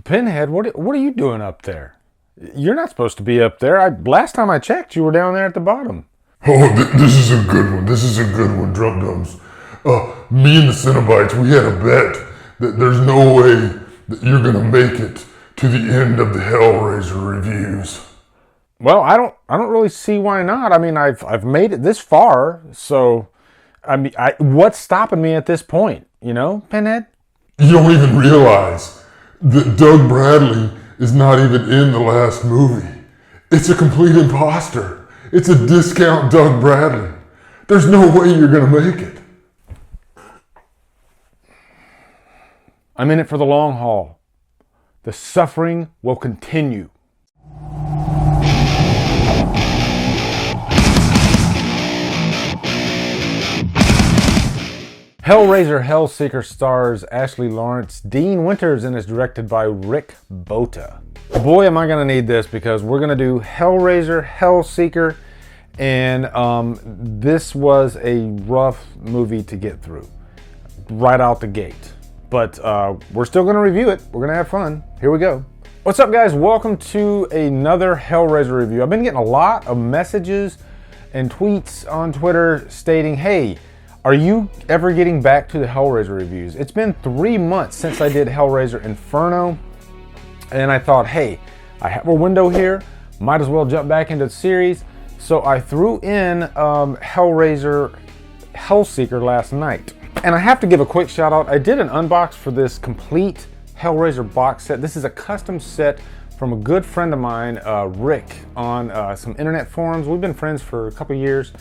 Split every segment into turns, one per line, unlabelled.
Pinhead, what are you doing up there? You're not supposed to be up there. Last time I checked, you were down there at the bottom.
Oh, this is a good one. This is a good one, Drumdums. Me and the Cenobites, we had a bet that there's no way that you're gonna make it to the end of the Hellraiser reviews.
Well, I don't really see why not. I mean, I've made it this far, so what's stopping me at this point? You know, Pinhead?
You don't even realize that Doug Bradley is not even in the last movie. It's a complete imposter. It's a discount Doug Bradley. There's no way you're gonna make it.
I'm in it for the long haul. The suffering will continue. Hellraiser Hellseeker stars Ashley Lawrence, Dean Winters, and is directed by Rick Botta. Boy, am I going to need this because we're going to do Hellraiser Hellseeker, and this was a rough movie to get through right out the gate. But we're still going to review it. We're going to have fun. Here we go. What's up, guys? Welcome to another Hellraiser review. I've been getting a lot of messages and tweets on Twitter stating, hey, are you ever getting back to the Hellraiser reviews? It's been 3 months since I did Hellraiser Inferno, and I thought, hey, I have a window here, might as well jump back into the series. So I threw in Hellraiser Hellseeker last night. And I have to give a quick shout out. I did an unbox for this complete Hellraiser box set. This is a custom set from a good friend of mine, Rick, on some internet forums. We've been friends for a couple years.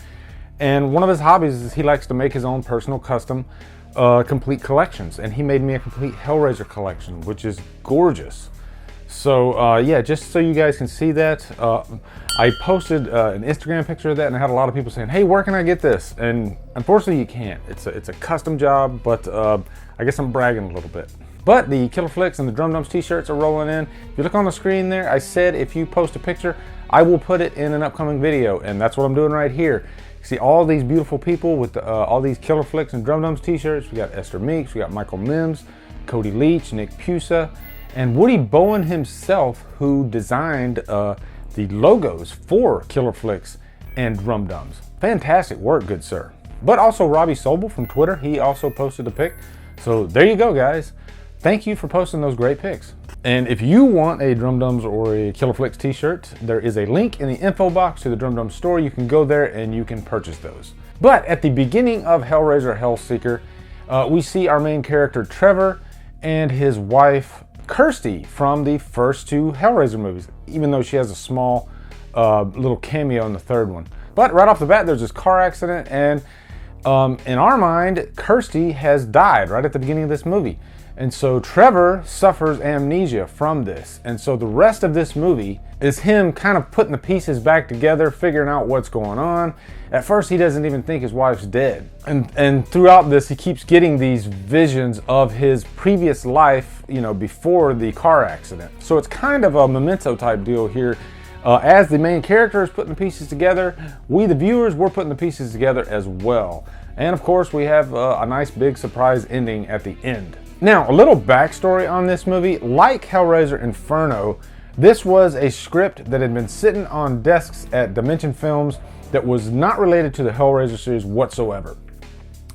And one of his hobbies is he likes to make his own personal custom complete collections. And he made me a complete Hellraiser collection, which is gorgeous. So yeah, just so you guys can see that, I posted an Instagram picture of that, and I had a lot of people saying, hey, where can I get this? And unfortunately you can't. It's a custom job, but I guess I'm bragging a little bit. But the Killer Flicks and the Drumdums t-shirts are rolling in. If you look on the screen there, I said if you post a picture, I will put it in an upcoming video, and that's what I'm doing right here. See all these beautiful people with all these Killer Flicks and Drumdums t-shirts. We got Esther Meeks, we got Michael Mims, Cody Leach, Nick Pusa, and Woody Bowen himself, who designed the logos for Killer Flicks and Drumdums. Fantastic work, good sir. But also Robbie Sobel from Twitter, he also posted a pic. So there you go, guys. Thank you for posting those great pics. And if you want a Drumdums or a Killer Flicks t-shirt, there is a link in the info box to the Drumdums store. You can go there and you can purchase those. But at the beginning of Hellraiser Hellseeker, we see our main character Trevor and his wife Kirsty from the first two Hellraiser movies, even though she has a small little cameo in the third one. But right off the bat, there's this car accident, and in our mind, Kirsty has died right at the beginning of this movie. And so Trevor suffers amnesia from this. And so the rest of this movie is him kind of putting the pieces back together, figuring out what's going on. At first, he doesn't even think his wife's dead. And throughout this, he keeps getting these visions of his previous life, you know, before the car accident. So it's kind of a Memento type deal here. As the main character is putting the pieces together, we the viewers, we're putting the pieces together as well. And of course, we have a nice big surprise ending at the end. Now, a little backstory on this movie. Like Hellraiser Inferno, this was a script that had been sitting on desks at Dimension Films that was not related to the Hellraiser series whatsoever.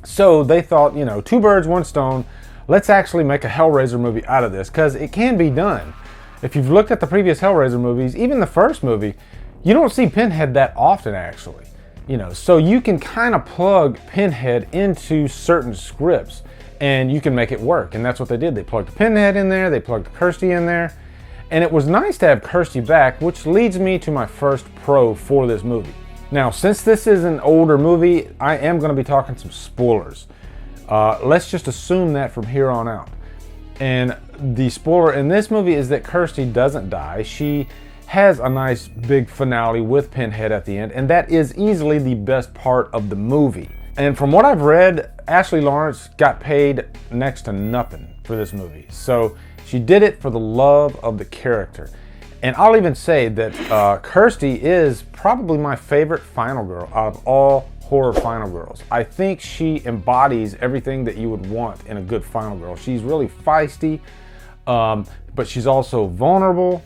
So they thought, you know, two birds, one stone, let's actually make a Hellraiser movie out of this, because it can be done. If you've looked at the previous Hellraiser movies, even the first movie, you don't see Pinhead that often actually. You know, so you can kind of plug Pinhead into certain scripts and you can make it work. And that's what they did. They plugged Pinhead in there, they plugged Kirsty in there, and it was nice to have Kirsty back, which leads me to my first pro for this movie. Now, since this is an older movie, I am going to be talking some spoilers. Let's just assume that from here on out. And the spoiler in this movie is that Kirsty doesn't die. She has a nice big finale with Pinhead at the end, and that is easily the best part of the movie. And from what I've read, Ashley Lawrence got paid next to nothing for this movie. So she did it for the love of the character. And I'll even say that Kirsty is probably my favorite final girl out of all horror final girls. I think she embodies everything that you would want in a good final girl. She's really feisty. but she's also vulnerable,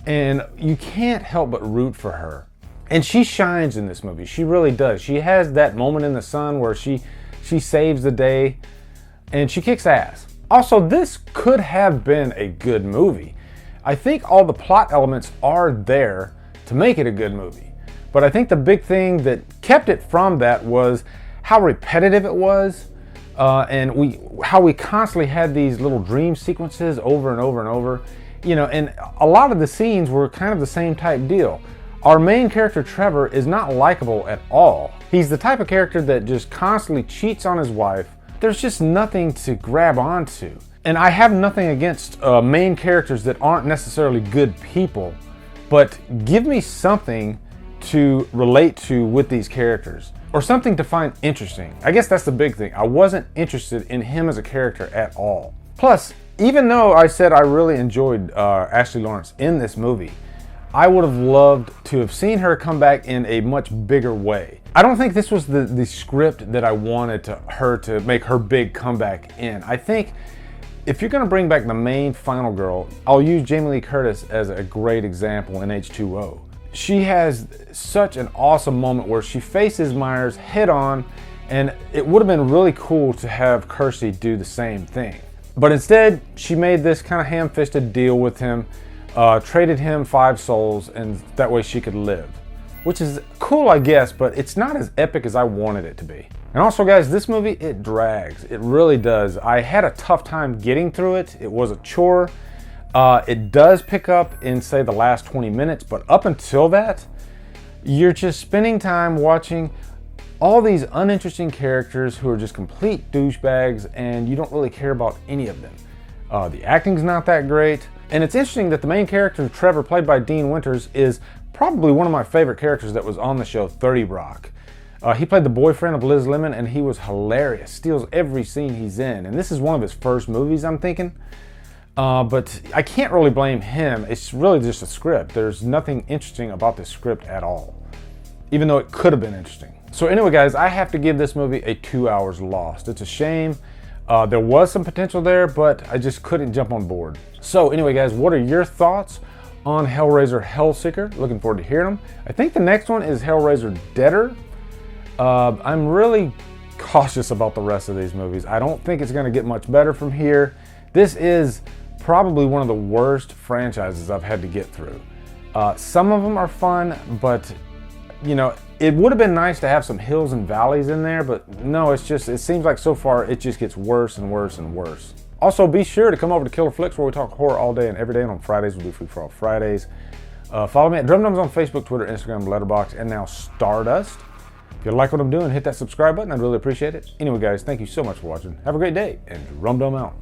and you can't help but root for her. And she shines in this movie. She really does. She has that moment in the sun where she saves the day, and she kicks ass. Also, this could have been a good movie. I think all the plot elements are there to make it a good movie. But I think the big thing that kept it from that was how repetitive it was, and how we constantly had these little dream sequences over and over and over. You know, and a lot of the scenes were kind of the same type deal. Our main character, Trevor, is not likable at all. He's the type of character that just constantly cheats on his wife. There's just nothing to grab onto. And I have nothing against main characters that aren't necessarily good people, but give me something to relate to with these characters, or something to find interesting. I guess that's the big thing. I wasn't interested in him as a character at all. Plus, even though I said I really enjoyed Ashley Lawrence in this movie, I would have loved to have seen her come back in a much bigger way. I don't think this was the script that I wanted her to make her big comeback in. I think if you're going to bring back the main final girl, I'll use Jamie Lee Curtis as a great example in H2O. She has such an awesome moment where she faces Myers head on, and it would have been really cool to have Kirsty do the same thing. But instead, she made this kind of ham-fisted deal with him, traded him 5 souls, and that way she could live. Which is cool, I guess, but it's not as epic as I wanted it to be. And also, guys, this movie, it drags. It really does. I had a tough time getting through it. It was a chore. It does pick up in, say, the last 20 minutes, but up until that, you're just spending time watching all these uninteresting characters who are just complete douchebags, and you don't really care about any of them. The acting's not that great. And it's interesting that the main character, Trevor, played by Dean Winters, is probably one of my favorite characters that was on the show 30 Rock. He played the boyfriend of Liz Lemon, and he was hilarious. Steals every scene he's in. And this is one of his first movies, I'm thinking. But I can't really blame him. It's really just a script. There's nothing interesting about this script at all, even though it could have been interesting. So anyway, guys, I have to give this movie a 2 hours lost. It's a shame. There was some potential there, but I just couldn't jump on board. So anyway, guys, what are your thoughts on Hellraiser Hellseeker? Looking forward to hearing them. I think the next one is Hellraiser Deader. I'm really cautious about the rest of these movies. I don't think it's going to get much better from here. This is probably one of the worst franchises I've had to get through. Some of them are fun, but you know, it would have been nice to have some hills and valleys in there, but no, it seems like so far it just gets worse and worse and worse. Also, be sure to come over to Killer Flicks, where we talk horror all day and every day, and on Fridays we'll do Free For All Fridays. Follow me at Drumdums on Facebook, Twitter, Instagram, Letterboxd, and now Stardust. If you like what I'm doing, hit that subscribe button. I'd really appreciate it. Anyway, guys, thank you so much for watching. Have a great day, and Drumdum out.